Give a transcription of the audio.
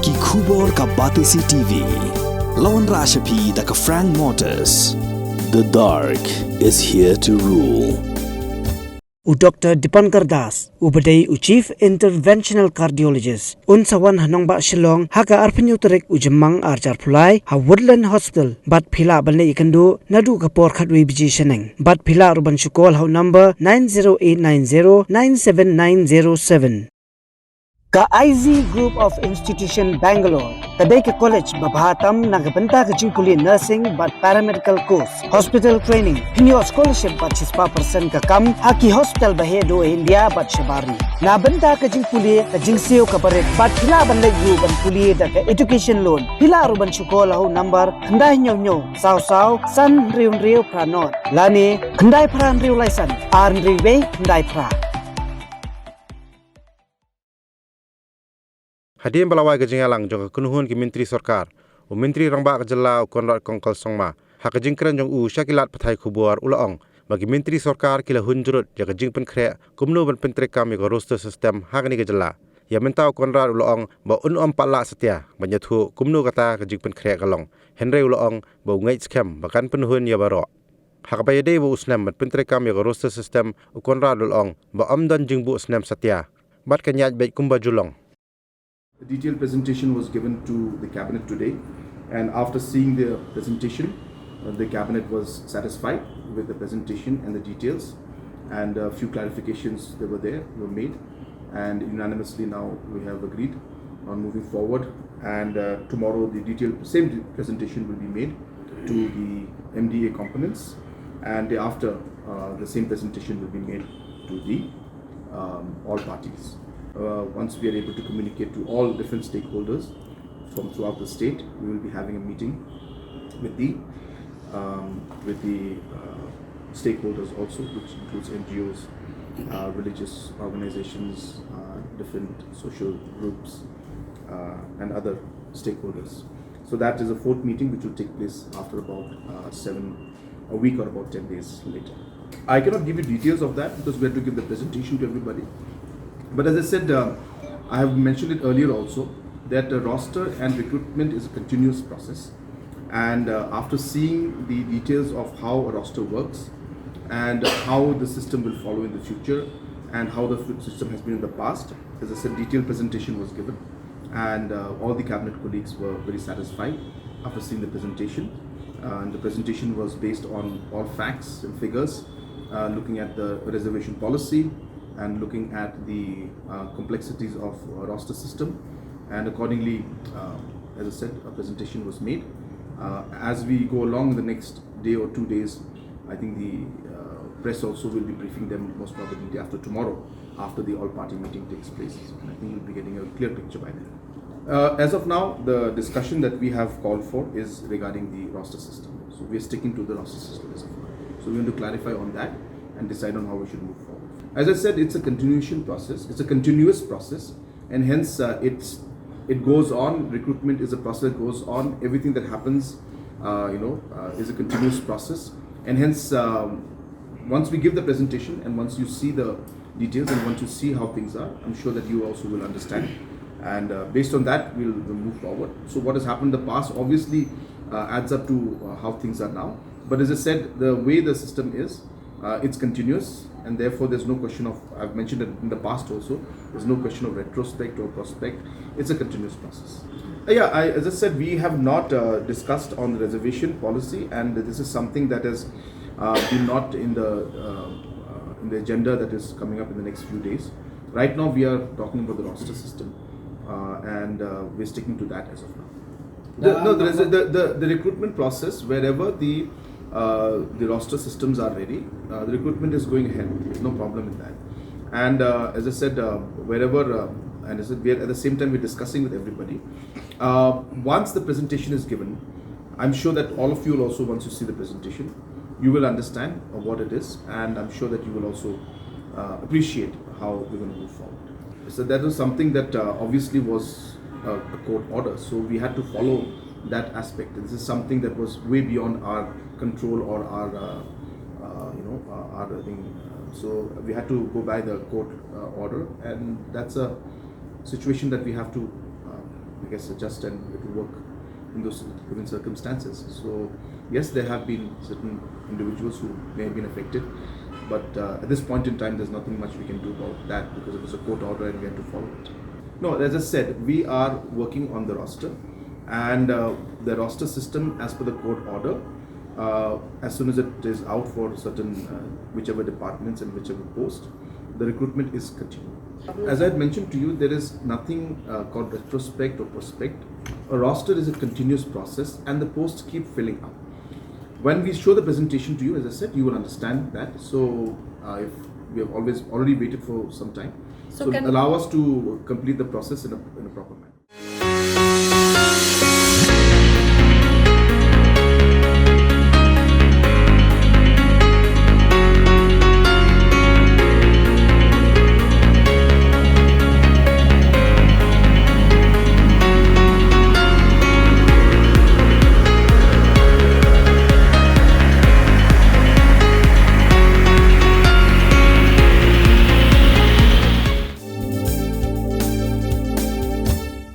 Ki khubor ka Batisi TV. Lawan Rashapi da ka Frank Motors. The dark is here to rule. Dr. Jingpynkhreh ubadai Chief Interventional Cardiologist unsawan hanongba Shillong haka arpenyutrek ujemang arjar pulai ha Woodland Hospital bat phila balne ikandu nadu kapor khatwi biji sheneng bat phila ruban shukol ha number 9089097907 Ka IZ Group of Institution Bangalore kadai ke college babhatam nagabanta ka jingpuli nursing but paramedical course hospital training pinyo scholarship but 6% ka kam haki hospital bahe do India but shabari na banta ka jingpuli ka jingseo ka paret but hila banle yu ban puli da ka education loan hila ruban chukol ho number khandai nyo saw san riu pranot lani khandai pran riu laisan ar riwe khandai pra Hadirin balawai gajing alang jong kenuhun ki Myntri Sorkar u Myntri rangba kajala u konrat kongkol songma ha kajingkran jong u syakilat pathai khubuar ulaong bagi Myntri Sorkar kila Jrut ya Jingpynkhreh kumno ban pentrekam ya roster system ha kani gajala ya mentau konrat ulaong ba unom pala setia banyathu kumno kata Jingpynkhreh kalong Henry ulaong ba ngai scam bakan penuhun ya baro ha kabayade bu usnam ban pentrekam ya roster system u konrat ulaong ba amdan jingbu usnam setia bat kanyaj baik kumba julong. The detailed presentation was given to the cabinet today, and after seeing the presentation, the cabinet was satisfied with the presentation and the details, and a few clarifications that were made, and unanimously now we have agreed on moving forward. And tomorrow the same presentation will be made to the MDA components, and thereafter the same presentation will be made to the all parties. Once we are able to communicate to all different stakeholders from throughout the state, we will be having a meeting with the stakeholders also, which includes NGOs, religious organizations, different social groups, and other stakeholders. So that is a fourth meeting which will take place after about a week or about 10 days later. I cannot give you details of that because we have to give the presentation to everybody. But as I said, I have mentioned it earlier also, that roster and recruitment is a continuous process. And after seeing the details of how a roster works and how the system will follow in the future and how the system has been in the past, as I said, detailed presentation was given. And all the cabinet colleagues were very satisfied after seeing the presentation. And the presentation was based on all facts and figures, looking at the reservation policy, and looking at the complexities of roster system, and accordingly, as I said, a presentation was made. As we go along the next day or 2 days, I think the press also will be briefing them most probably after tomorrow, after the all-party meeting takes place. And I think we'll be getting a clear picture by then. As of now, the discussion that we have called for is regarding the roster system. So we are sticking to the roster system as of now. So we want to clarify on that and decide on how we should move forward. As I said, it's a continuation process. It's a continuous process, and hence it goes on. Recruitment is a process that goes on. Everything that happens, is a continuous process, and hence once we give the presentation and once you see the details and once you see how things are, I'm sure that you also will understand. And based on that, we'll move forward. So what has happened in the past obviously adds up to how things are now. But as I said, the way the system is, it's continuous, and therefore there's no question of, I've mentioned it in the past also, there's no question of retrospect or prospect. It's a continuous process. As I said, we have not discussed on the reservation policy, and this is something that has been not in the agenda that is coming up in the next few days. Right now we are talking about the roster system, and we're sticking to that as of now. The recruitment process, wherever the roster systems are ready, the recruitment is going ahead. There's no problem in that. And as I said, wherever, and as I said, at the same time we're discussing with everybody. Once the presentation is given, I'm sure that all of you will also, once you see the presentation, you will understand what it is, and I'm sure that you will also appreciate how we're going to move forward. So that was something that obviously was a court order, so we had to follow that aspect. This is something that was way beyond our control or our thing. So we had to go by the court order, and that's a situation that we have to I guess, adjust and it will work in those given circumstances. So yes, there have been certain individuals who may have been affected, but at this point in time, there's nothing much we can do about that because it was a court order and we have to follow it. No, as I said, we are working on the roster, and the roster system, as per the court order, as soon as it is out for certain whichever departments and whichever post, the recruitment is continuing. As I had mentioned to you, there is nothing called retrospect or prospect. A roster is a continuous process, and the posts keep filling up. When we show the presentation to you, as I said, you will understand that. So if we have already waited for some time, so allow us to complete the process in a proper manner.